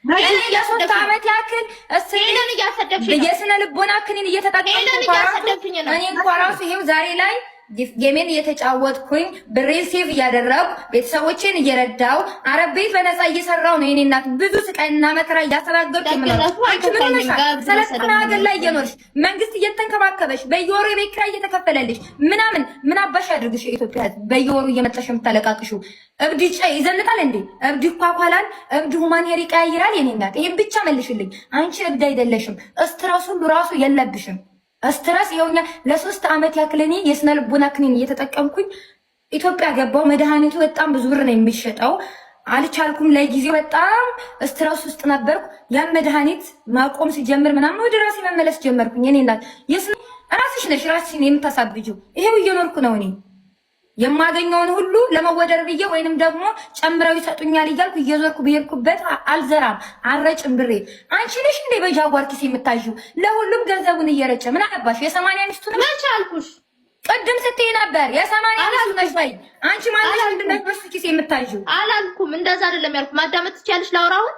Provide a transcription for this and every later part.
እኔ ለሶስት ዓመት ያክል የስነ ልቦና ክኒን እየተጠቀምኩ እኔ እንኳን ራሱ ይሄው ዛሬ ላይ ጌሜን እየተጫወትኩኝ ብሬን ሴቭ እያደረኩ ቤተሰቦቼን እየረዳው አረብ ቤት በነፃ እየሰራው ነው። የኔ እናት ብዙ ስቃይና መከራ እያስተናገድኩ ሰለጠና ሀገር ላይ እየኖርሽ መንግስት እየተንከባከበሽ በየወሩ የቤት ኪራይ እየተከፈለልሽ ምናምን ምን አባሽ አድርግሽ የኢትዮጵያ በየወሩ እየመጣሽ የምታለቃቅሹ እብድ ይዘንጣል እንዴ? እብድ ይኳኳላል? እብድ ሁማን ሄር ይቀያይራል? የኔ እናት ይሄን ብቻ መልሽልኝ። አንቺ እብድ አይደለሽም። ስትረስ ሁሉ ራሱ የለብሽም። ስትረስ ይኸውኛ ለ3 ዓመት ያክል እኔ የስነ ልቦና ክኒን እየተጠቀምኩኝ ኢትዮጵያ ገባው። መድኃኒቱ በጣም ብዙ ብር ነው የሚሸጠው። አልቻልኩም። ለጊዜው በጣም ስትረስ ውስጥ ነበርኩ። ያን መድኃኒት ማቆም ሲጀምር ምናምን ወደ ራሴ መመለስ ጀመርኩኝ። እኔ እናት ራስሽ ነሽ ራስሽን የምታሳብጂው። ይሄው እየኖርኩ ነው እኔ የማገኘውን ሁሉ ለመወደር ብዬ ወይንም ደግሞ ጨምረው ይሰጡኛል እያልኩ እየዞርኩ ብሄድኩበት አልዘራም አልረጭም ብሬ። አንቺ ነሽ እንዴ በጃጓር ኪስ የምታዥው ለሁሉም ገንዘቡን እየረጨ? ምን አባሽ የሰማንያ ሚስቱ ነው መቼ አልኩሽ? ቅድም ስትይ ነበር የሰማንያ ሚስቱ ነሽ ባይ። አንቺ ማለት ምንድነው በሱ ኪስ የምታዥው? አላልኩም፣ እንደዛ አይደለም ያልኩት። ማዳመጥ ትችያለሽ? ላውራውን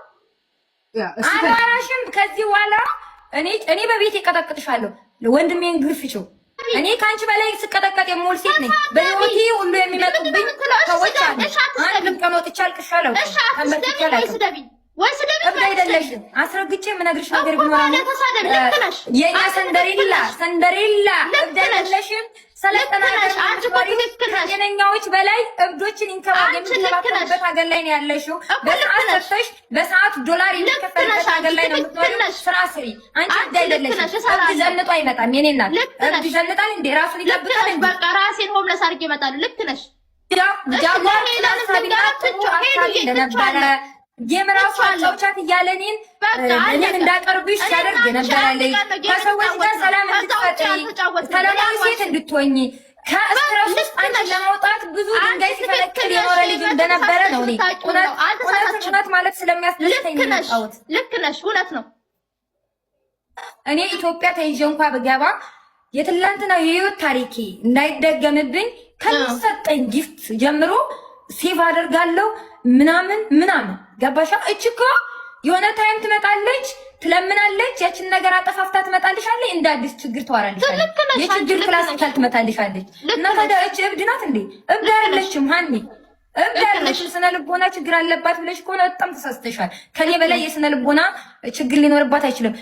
አላራሽም። ከዚህ በኋላ እኔ በቤት ይቀጠቅጥሻለሁ። ወንድሜን ግርፍሽው እኔ ካንቺ በላይ ስቀጠቀጥ የምውል ሴት ነኝ። በህይወቴ ሁሉ የሚመጡብኝ ሰዎች አሉ። አንድም ቀን ወጥቼ አልቅሻለሁ። እብድ አይደለሽም። አስረግጬ የምነግርሽ ነገር ቢኖር የእኛ ሰንደሬላ እብድ አይደለሽም። ሰለጠናሽ አንቺ ጤነኛዎች በላይ እብዶችን የሚንከባከቡበት ሀገር ላይ ነው ያለሽው። በሰዓት ሰጥተሽ በሰዓት ዶላር የሚከፈልበት ሀገር ላይ ነው የምትኖሪው። ስራ ስሪ። አንቺ እብድ አይደለሽም። እብድ ዘንጦ አይመጣም። የኔ እናት እብድ ይዘንጣል እንዴ? ራሱን ይጠብቃል እንዴ? በቃ ራሴን ሆምለስ አድርጌ እመጣለሁ። ልክ ነሽ። ጃጓር እንደነበረ የምራሱ አጫውቻት እያለ እኔን እንዳቀርብሽ ሲያደርግ የነበረ ከሰዎች ጋር ሰላም እንድትፈጥሪ ሰላማዊ ሴት እንድትሆኝ ከእስትረስ ውስጥ አንቺ ለመውጣት ብዙ ድንጋይ ሲፈለክል የኖረ ልጅ እንደነበረ ነው። እኔ እውነት ማለት ስለሚያስደስተኝ ነው። ልክ ነሽ፣ እውነት ነው። እኔ ኢትዮጵያ ተይዤ እንኳ ብገባ የትላንትና የህይወት ታሪኬ እንዳይደገምብኝ ከሚሰጠኝ ጊፍት ጀምሮ ሴቭ አደርጋለሁ ምናምን ገባሻ? እቺ እኮ የሆነ ታይም ትመጣለች፣ ትለምናለች፣ ያችን ነገር አጠፋፍታ ትመጣልሻለች፣ እንደ አዲስ ችግር ተዋራለች። የችግር ክላሲካል ትመጣልሻለች። እና ታዲያ እቺ እብድ ናት እንዴ? እብድ አይደለችም ሃኒ፣ እብድ አይደለችም። ስነ ልቦና ችግር አለባት ብለሽ ከሆነ በጣም ተሳስተሻል። ከኔ በላይ የስነ ልቦና ችግር ሊኖርባት አይችልም።